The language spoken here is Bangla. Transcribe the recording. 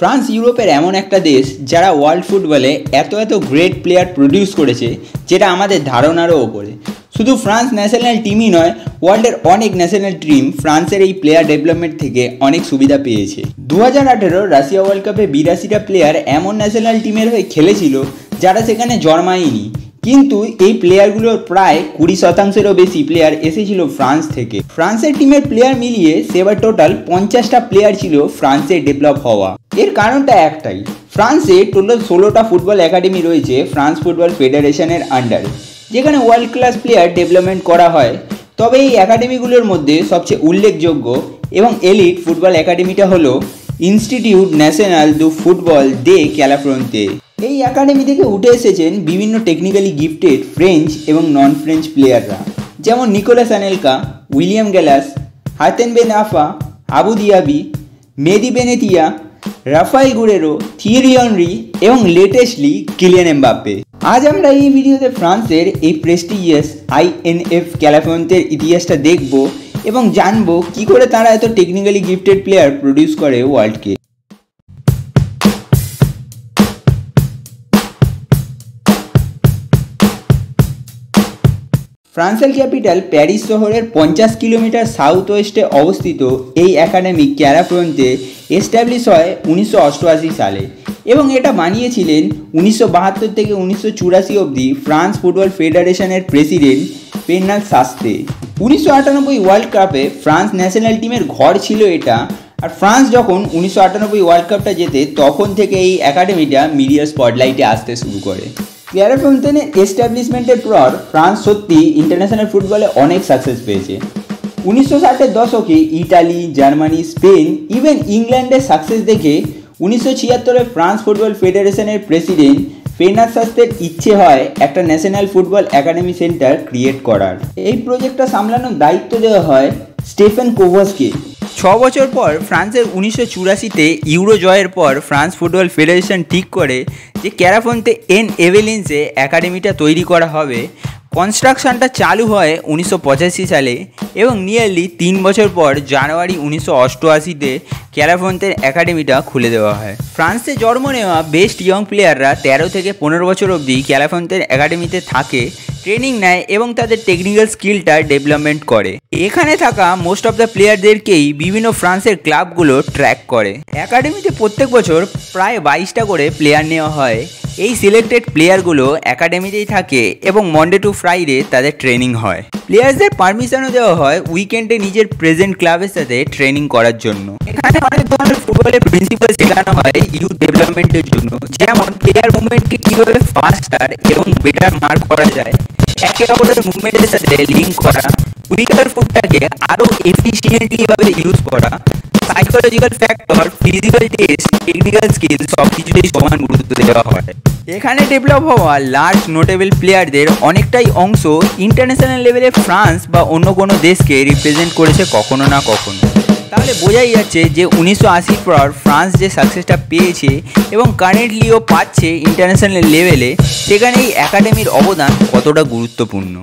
ফ্রান্স ইউরোপের এমন একটা দেশ যারা ওয়ার্ল্ড ফুটবলে এত গ্রেট প্লেয়ার প্রডিউস করেছে যেটা আমাদের ধারণারও ওপরে। শুধু ফ্রান্স ন্যাশনাল টিমই নয়, ওয়ার্ল্ডের অনেক ন্যাশনাল টিম ফ্রান্সের এই প্লেয়ার ডেভেলপমেন্ট থেকে অনেক সুবিধা পেয়েছে। 2018 রাশিয়া ওয়ার্ল্ড কাপে 82টা প্লেয়ার এমন ন্যাশনাল টিমের হয়ে খেলেছিল যারা সেখানে জন্মায়নি, কিন্তু এই প্লেয়ারগুলোর প্রায় 20% বেশি প্লেয়ার এসেছিল ফ্রান্স থেকে। ফ্রান্সের টিমের প্লেয়ার মিলিয়ে সেবার টোটাল 50টা প্লেয়ার ছিল ফ্রান্সে ডেভেলপ হওয়া। এর কারণটা একটাই, ফ্রান্সে টোটাল 16টা ফুটবল একাডেমি রয়েছে ফ্রান্স ফুটবল ফেডারেশনের আন্ডারে, যেখানে ওয়ার্ল্ড ক্লাস প্লেয়ার ডেভেলপমেন্ট করা হয়। তবে এই একাডেমিগুলোর মধ্যে সবচেয়ে উল্লেখযোগ্য এবং এলিট ফুটবল একাডেমিটা হলো ইনস্টিটিউট ন্যাশনাল দু ফুটবল দে ক্যালাফ্রন্তে। এই একাডেমি থেকে উঠে এসেছেন বিভিন্ন টেকনিক্যালি গিফটেড ফ্রেঞ্চ এবং নন ফ্রেঞ্চ প্লেয়াররা, যেমন নিকোলাস আনেলকা, উইলিয়াম গ্যালাস, হাতেন বেন আফা, আবু দিয়াবি, মেদি বেনেতিয়া, রাফায়েল গুরেরো, থিয়েরি হেনরি এবং লেটেস্টলি কিলিয়ান এমবাপ্পে। আজ আমরা এই ভিডিওতে ফ্রান্সের এই প্রেস্টিজিয়াস আইএনএফ ক্যালাফ্রন্তের ইতিহাসটা দেখব এবং জানবো কী করে তারা এত টেকনিক্যালি গিফটেড প্লেয়ার প্রডিউস করে ওয়ার্ল্ডকে। ফ্রান্সের ক্যাপিটাল প্যারিস শহরের 50 কিলোমিটার সাউথ ওয়েস্টে অবস্থিত এই একাডেমি ক্যালাফ্রন্তে এস্টাবলিশ হয় 1988 সালে এবং এটা বানিয়েছিলেন 1972 থেকে 1984 অবধি ফ্রান্স ফুটবল ফেডারেশনের প্রেসিডেন্ট পেনাল শাস্তে। 1998 ওয়ার্ল্ড কাপে ফ্রান্স ন্যাশনাল টিমের ঘর ছিল এটা, আর ফ্রান্স যখন 1998 ওয়ার্ল্ড কাপটা জেতে তখন থেকে এই একাডেমিটা মিডিয়া স্পটলাইটে আসতে শুরু করে। ক্যালাফ্রন্তেনের এস্টাবলিশমেন্টের পর ফ্রান্স সত্যি ইন্টারন্যাশনাল ফুটবলে অনেক সাকসেস পেয়েছে। 1960-এর দশকে ইটালি, জার্মানি, স্পেন, ইভেন ইংল্যান্ডের সাকসেস দেখে 1976-এ ফ্রান্স ফুটবল ফেডারেশনের প্রেসিডেন্ট পেনাল শাস্তের ইচ্ছে হয় একটা national football academy centre create করার। এই প্রজেক্টটা সামলানোর দায়িত্ব দেওয়া হয় স্টেফেন কোভাসকে। 6 বছর পর ফ্রান্সের 1984-তে ইউরো জয়ের পর ফ্রান্স ফুটবল ফেডারেশন ঠিক করে যে ক্যালাফ্রন্তে এন এভেলিন্সে একাডেমিটা তৈরি করা হবে। কনস্ট্রাকশনটা চালু হয় 1985 সালে এবং নিয়ারলি 3 বছর পর জানুয়ারি 1988-তে ক্যালাফ্রন্তের একাডেমিটা খুলে দেওয়া হয়। ফ্রান্সে জন্ম নেওয়া বেস্ট ইয়ং প্লেয়াররা 13 থেকে 15 বছর অবধি ক্যালাফ্রন্তের একাডেমিতে থাকে, ট্রেনিং নেয় এবং তাদের টেকনিক্যাল স্কিলটা ডেভেলপমেন্ট করে। এখানে থাকা মোস্ট অফ দ্য প্লেয়ারদেরকেই বিভিন্ন ফ্রান্সের ক্লাবগুলো ট্র্যাক করে। একাডেমিতে প্রত্যেক বছর প্রায় 22টা করে প্লেয়ার নেওয়া হয়। এই সিলেক্টেড প্লেয়ারগুলো একাডেমিতেই থাকে এবং মন্ডে টু ফ্রাইডে তাদের ট্রেনিং হয়। প্লেয়ার্সদের পারমিশনও দেওয়া হয় উইকেন্ডে নিজের প্রেজেন্ট ক্লাবের সাথে ট্রেনিং করার জন্য। এখানে অনেক ধরনের ফুটবলের প্রিন্সিপাল শেখানো হয় ইউথ ডেভেলপমেন্টের জন্য, যেমন প্লেয়ার মুভমেন্টকে কীভাবে ফাস্টার এবং বেটার মার্ক করা যায়, একে অপরের মুভমেন্টের সাথে লিঙ্ক করা, উইকার ফুটটাকে আরও এফিসিয়েন্টলিভাবে ইউজ করা, psychological factor, physical test, technical skill সব কিছুতেই সমান গুরুত্ব দেওয়া হয়। এখানে ডেভেলপ হওয়া লার্জ নোটেবল প্লেয়ারদের অনেকটাই অংশ ইন্টারন্যাশনাল লেভেলে ফ্রান্স বা অন্য কোনো দেশকে রিপ্রেজেন্ট করেছে কখনো না কখনো। তাহলে বোঝাই যাচ্ছে যে 1980 পর ফ্রান্স যে সাকসেসটা পেয়েছে এবং কারেন্টলিও পাচ্ছে ইন্টারন্যাশনাল লেভেলে, সেখানে এই একাডেমির অবদান কতটা গুরুত্বপূর্ণ।